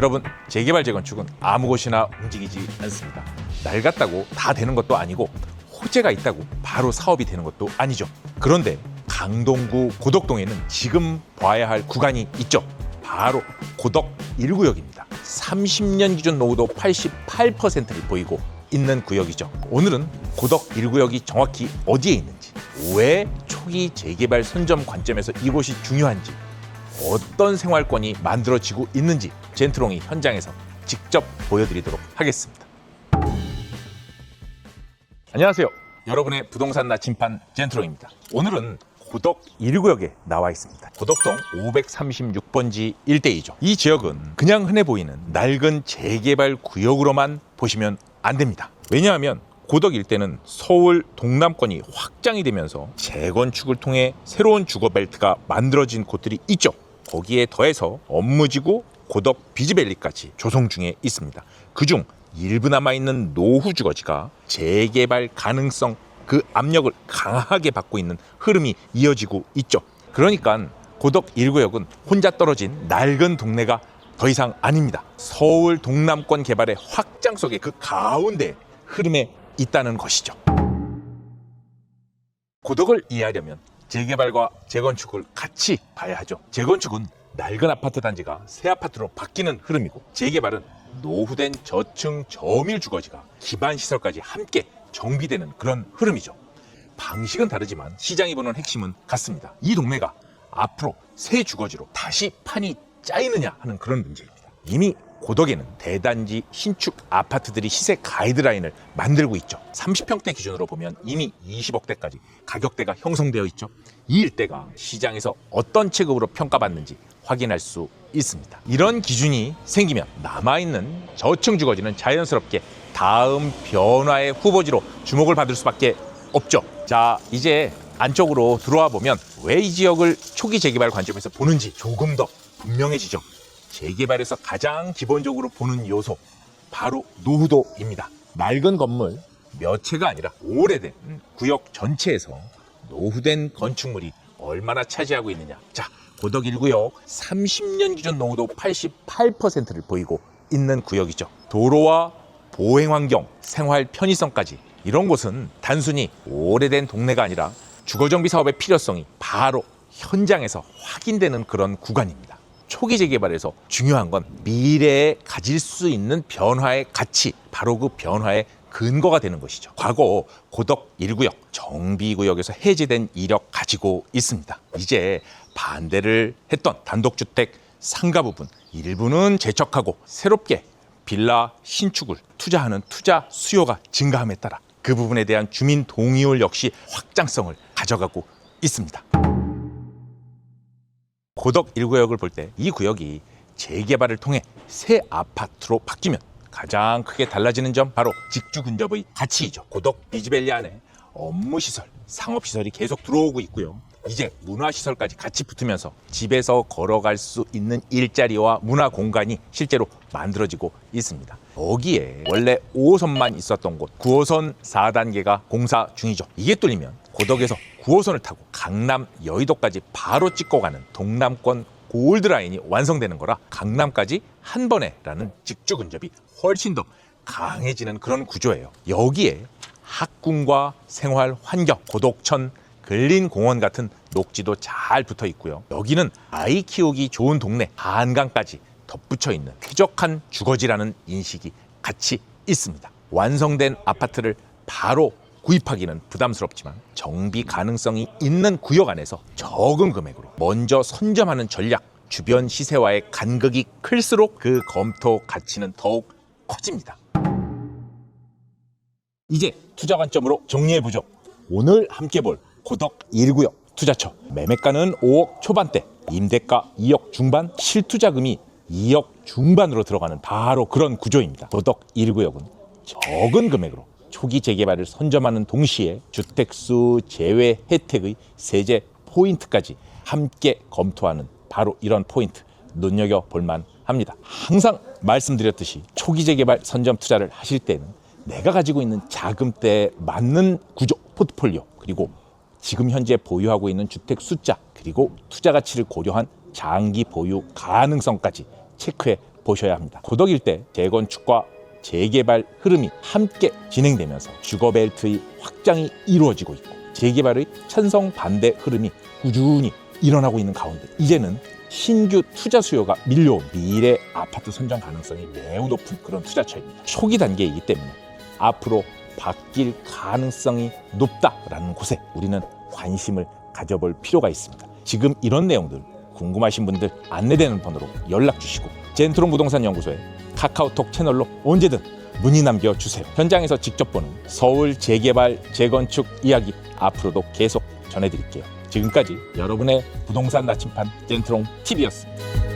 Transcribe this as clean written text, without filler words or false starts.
여러분, 재개발 재건축은 아무 곳이나 움직이지 않습니다. 낡았다고 다 되는 것도 아니고 호재가 있다고 바로 사업이 되는 것도 아니죠. 그런데 강동구 고덕동에는 지금 봐야 할 구간이 있죠. 바로 고덕 1구역입니다. 30년 기준 노후도 88%를 보이고 있는 구역이죠. 오늘은 고덕 1구역이 정확히 어디에 있는지, 왜 초기 재개발 선점 관점에서 이곳이 중요한지, 어떤 생활권이 만들어지고 있는지 젠트롱이 현장에서 직접 보여드리도록 하겠습니다. 안녕하세요. 여러분의 부동산 나침반 젠트롱입니다. 오늘은 고덕 1구역에 나와 있습니다. 고덕동 536번지 일대이죠. 이 지역은 그냥 흔해 보이는 낡은 재개발 구역으로만 보시면 안 됩니다. 왜냐하면 고덕 일대는 서울 동남권이 확장이 되면서 재건축을 통해 새로운 주거벨트가 만들어진 곳들이 있죠. 거기에 더해서 업무지구 고덕 비즈밸리까지 조성 중에 있습니다. 그중 일부 남아있는 노후 주거지가 재개발 가능성, 그 압력을 강하게 받고 있는 흐름이 이어지고 있죠. 그러니까 고덕 1구역은 혼자 떨어진 낡은 동네가 더 이상 아닙니다. 서울 동남권 개발의 확장 속의 그 가운데 흐름에 있다는 것이죠. 고덕을 이해하려면 재개발과 재건축을 같이 봐야 하죠. 재건축은 낡은 아파트 단지가 새 아파트로 바뀌는 흐름이고, 재개발은 노후된 저층 저밀 주거지가 기반 시설까지 함께 정비되는 그런 흐름이죠. 방식은 다르지만 시장이 보는 핵심은 같습니다. 이 동네가 앞으로 새 주거지로 다시 판이 짜이느냐 하는 그런 문제입니다. 이미 고덕에는 대단지 신축 아파트들이 시세 가이드라인을 만들고 있죠. 30평대 기준으로 보면 이미 20억대까지 가격대가 형성되어 있죠. 이 일대가 시장에서 어떤 체급으로 평가받는지 확인할 수 있습니다. 이런 기준이 생기면 남아있는 저층 주거지는 자연스럽게 다음 변화의 후보지로 주목을 받을 수밖에 없죠. 자, 이제 안쪽으로 들어와 보면 왜 이 지역을 초기 재개발 관점에서 보는지 조금 더 분명해지죠. 재개발에서 가장 기본적으로 보는 요소, 바로 노후도입니다. 낡은 건물 몇 채가 아니라 오래된 구역 전체에서 노후된 건축물이 얼마나 차지하고 있느냐. 자, 고덕 1구역 30년 기준 노후도 88%를 보이고 있는 구역이죠. 도로와 보행환경, 생활 편의성까지, 이런 곳은 단순히 오래된 동네가 아니라 주거정비 사업의 필요성이 바로 현장에서 확인되는 그런 구간입니다. 초기 재개발에서 중요한 건 미래에 가질 수 있는 변화의 가치, 바로 그 변화의 근거가 되는 것이죠. 과거 고덕 1구역 정비구역에서 해제된 이력 가지고 있습니다. 이제 반대를 했던 단독주택 상가 부분 일부는 재척하고 새롭게 빌라 신축을 투자하는 투자 수요가 증가함에 따라 그 부분에 대한 주민 동의율 역시 확장성을 가져가고 있습니다. 고덕 1구역을 볼 때 이 구역이 재개발을 통해 새 아파트로 바뀌면 가장 크게 달라지는 점, 바로 직주 근접의 가치이죠. 고덕 비즈밸리 안에 업무시설, 상업시설이 계속 들어오고 있고요. 이제 문화시설까지 같이 붙으면서 집에서 걸어갈 수 있는 일자리와 문화 공간이 실제로 만들어지고 있습니다. 여기에 원래 5호선만 있었던 곳 9호선 4단계가 공사 중이죠. 이게 뚫리면 고덕에서 9호선을 타고 강남 여의도까지 바로 찍고 가는 동남권 골드라인이 완성되는 거라 강남까지 한 번에 라는 직주 근접이 훨씬 더 강해지는 그런 구조예요. 여기에 학군과 생활 환경, 고덕천, 근린공원 같은 녹지도 잘 붙어 있고요. 여기는 아이 키우기 좋은 동네, 한강까지 덧붙여 있는 쾌적한 주거지라는 인식이 같이 있습니다. 완성된 아파트를 바로 구입하기는 부담스럽지만 정비 가능성이 있는 구역 안에서 적은 금액으로 먼저 선점하는 전략, 주변 시세와의 간극이 클수록 그 검토 가치는 더욱 커집니다. 이제 투자 관점으로 정리해보죠. 오늘 함께 볼 고덕 1구역 투자처, 매매가는 5억 초반대, 임대가 2억 중반, 실투자금이 2억 중반으로 들어가는 바로 그런 구조입니다. 고덕 1구역은 적은 금액으로 초기 재개발을 선점하는 동시에 주택수 제외 혜택의 세제 포인트까지 함께 검토하는 바로 이런 포인트, 눈여겨볼만 합니다. 항상 말씀드렸듯이 초기 재개발 선점 투자를 하실 때는 내가 가지고 있는 자금대에 맞는 구조, 포트폴리오, 그리고 지금 현재 보유하고 있는 주택 숫자, 그리고 투자 가치를 고려한 장기 보유 가능성까지 체크해 보셔야 합니다. 고덕 일대 재건축과 재개발 흐름이 함께 진행되면서 주거벨트의 확장이 이루어지고 있고 재개발의 찬성 반대 흐름이 꾸준히 일어나고 있는 가운데 이제는 신규 투자 수요가 밀려온 미래 아파트 선정 가능성이 매우 높은 그런 투자처입니다. 초기 단계이기 때문에 앞으로 바뀔 가능성이 높다라는 곳에 우리는 관심을 가져볼 필요가 있습니다. 지금 이런 내용들 궁금하신 분들 안내되는 번호로 연락 주시고 젠트론 부동산 연구소의 카카오톡 채널로 언제든 문의 남겨주세요. 현장에서 직접 보는 서울 재개발 재건축 이야기 앞으로도 계속 전해드릴게요. 지금까지 여러분의 부동산 나침반 젠트론 TV였습니다.